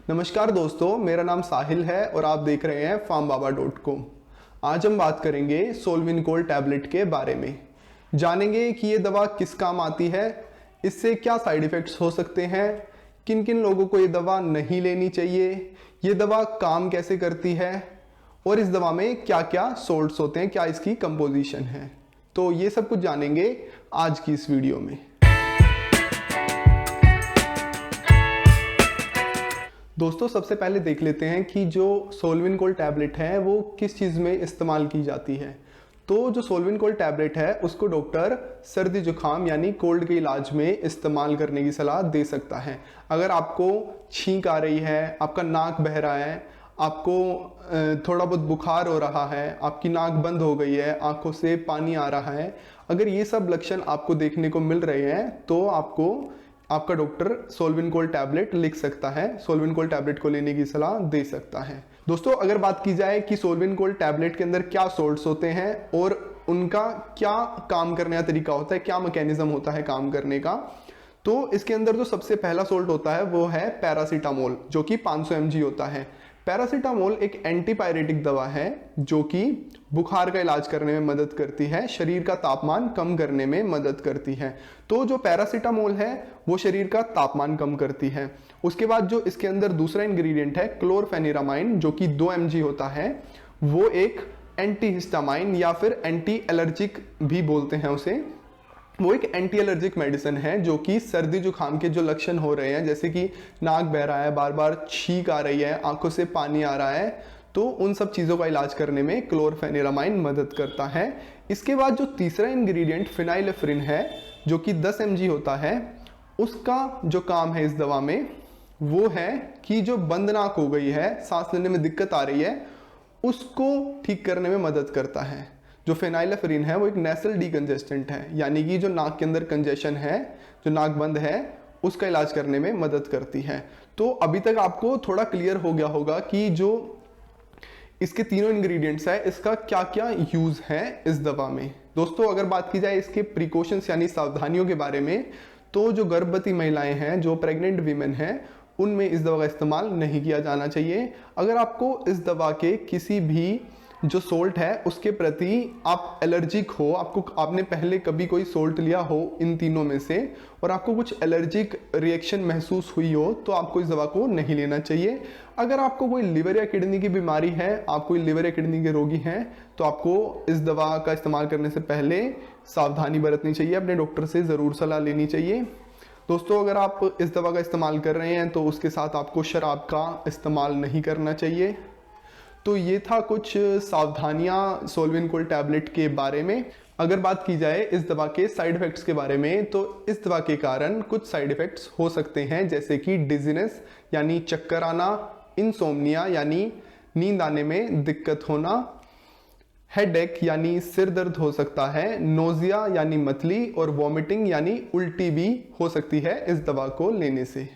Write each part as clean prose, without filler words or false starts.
नमस्कार दोस्तों, मेरा नाम साहिल है और आप देख रहे हैं farmbaba.com। आज हम बात करेंगे सोल्विनकोल टैबलेट के बारे में। जानेंगे कि ये दवा किस काम आती है, इससे क्या साइड इफ़ेक्ट्स हो सकते हैं, किन किन लोगों को ये दवा नहीं लेनी चाहिए, ये दवा काम कैसे करती है और इस दवा में क्या क्या सोल्ट्स होते हैं, क्या इसकी कंपोजिशन है। तो ये सब कुछ जानेंगे आज की इस वीडियो में। दोस्तों, सबसे पहले देख लेते हैं कि जो सोल्विनकोल टैबलेट है वो किस चीज़ में इस्तेमाल की जाती है। तो जो सोल्विनकोल टैबलेट है उसको डॉक्टर सर्दी जुकाम यानी कोल्ड के इलाज में इस्तेमाल करने की सलाह दे सकता है। अगर आपको छींक आ रही है, आपका नाक बह रहा है, आपको थोड़ा बहुत बुखार हो रहा है, आपकी नाक बंद हो गई है, आंखों से पानी आ रहा है, अगर ये सब लक्षण आपको देखने को मिल रहे हैं तो आपका डॉक्टर सोल्विनकोल टैबलेट लिख सकता है, सोल्विनकोल टैबलेट को लेने की सलाह दे सकता है। दोस्तों, अगर बात की जाए कि सोल्विनकोल टैबलेट के अंदर क्या सोल्ट्स होते हैं और उनका क्या काम करने का तरीका होता है, क्या मैकेनिज्म होता है काम करने का, तो इसके अंदर जो सबसे पहला सोल्ट होता है वो है पैरासीटामोल, जो कि 500 mg होता है। पैरासीटामोल एक एंटीपायरेटिक दवा है जो कि बुखार का इलाज करने में मदद करती है, शरीर का तापमान कम करने में मदद करती है। तो जो पैरासीटामोल है वो शरीर का तापमान कम करती है। उसके बाद जो इसके अंदर दूसरा इंग्रेडिएंट है क्लोरफेनिरामाइन, जो कि 2 mg होता है, वो एक एंटीहिस्टामाइन या फिर एंटी एलर्जिक भी बोलते हैं उसे। वो एक एंटी एलर्जिक मेडिसिन है जो कि सर्दी जुकाम के जो लक्षण हो रहे हैं, जैसे कि नाक बह रहा है, बार बार छींक आ रही है, आंखों से पानी आ रहा है, तो उन सब चीज़ों का इलाज करने में क्लोरफेनिरामाइन मदद करता है। इसके बाद जो तीसरा इंग्रेडिएंट फिनाइलेफ्रिन है जो कि 10 mg होता है, उसका जो काम है इस दवा में वो है कि जो बंद नाक हो गई है, सांस लेने में दिक्कत आ रही है, उसको ठीक करने में मदद करता है। जो फेनाइलेफ्रिन है वो एक नेसल डीकंजेस्टेंट है, यानी कि जो नाक के अंदर कंजेशन है, जो नाक बंद है, उसका इलाज करने में मदद करती है। तो अभी तक आपको थोड़ा क्लियर हो गया होगा कि जो इसके तीनों इंग्रेडिएंट्स है इसका क्या क्या यूज है इस दवा में। दोस्तों, अगर बात की जाए इसके प्रिकॉशंस यानी सावधानियों के बारे में, तो जो गर्भवती महिलाएं हैं, जो प्रेग्नेंट वीमेन हैं, उनमें इस दवा का इस्तेमाल नहीं किया जाना चाहिए। अगर आपको इस दवा के किसी भी जो सोल्ट है उसके प्रति आप एलर्जिक हो, आपने पहले कभी कोई सोल्ट लिया हो इन तीनों में से और आपको कुछ एलर्जिक रिएक्शन महसूस हुई हो, तो आपको इस दवा को नहीं लेना चाहिए। अगर आपको कोई लिवर या किडनी की बीमारी है, आप कोई लिवर या किडनी के रोगी हैं, तो आपको इस दवा का इस्तेमाल करने से पहले सावधानी बरतनी चाहिए, अपने डॉक्टर से ज़रूर सलाह लेनी चाहिए। दोस्तों, अगर आप इस दवा का इस्तेमाल कर रहे हैं तो उसके साथ आपको शराब का इस्तेमाल नहीं करना चाहिए। तो ये था कुछ सावधानियां सोल्विनकोल टैबलेट के बारे में। अगर बात की जाए इस दवा के साइड इफ़ेक्ट्स के बारे में, तो इस दवा के कारण कुछ साइड इफ़ेक्ट्स हो सकते हैं, जैसे कि डिजीनेस यानी चक्कर आना, इंसोम्निया यानी नींद आने में दिक्कत होना, हेडेक यानी सिर दर्द हो सकता है, नोजिया यानी मतली और वॉमिटिंग यानी उल्टी भी हो सकती है इस दवा को लेने से।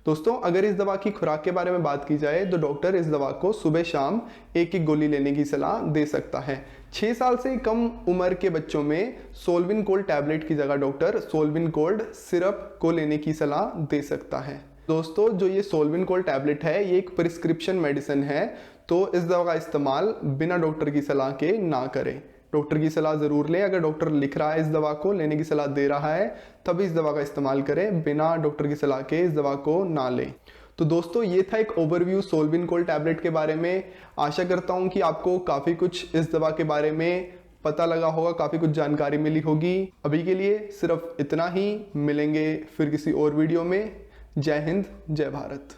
दोस्तों, अगर इस दवा की खुराक के बारे में बात की जाए तो डॉक्टर इस दवा को सुबह शाम एक गोली लेने की सलाह दे सकता है। 6 साल से कम उम्र के बच्चों में सोल्विनकोल टैबलेट की जगह डॉक्टर सोल्विनकोल सिरप को लेने की सलाह दे सकता है। दोस्तों, जो ये सोल्विनकोल टैबलेट है ये एक प्रिस्क्रिप्शन मेडिसिन है, तो इस दवा का इस्तेमाल बिना डॉक्टर की सलाह के ना करें। डॉक्टर की सलाह ज़रूर लें। अगर डॉक्टर लिख रहा है इस दवा को लेने की सलाह दे रहा है तभी इस दवा का इस्तेमाल करें, बिना डॉक्टर की सलाह के इस दवा को ना लें। तो दोस्तों, ये था एक ओवरव्यू सोल्विनकोल टैबलेट के बारे में। आशा करता हूँ कि आपको काफ़ी कुछ इस दवा के बारे में पता लगा होगा, काफ़ी कुछ जानकारी मिली होगी। अभी के लिए सिर्फ इतना ही, मिलेंगे फिर किसी और वीडियो में। जय हिंद, जय भारत।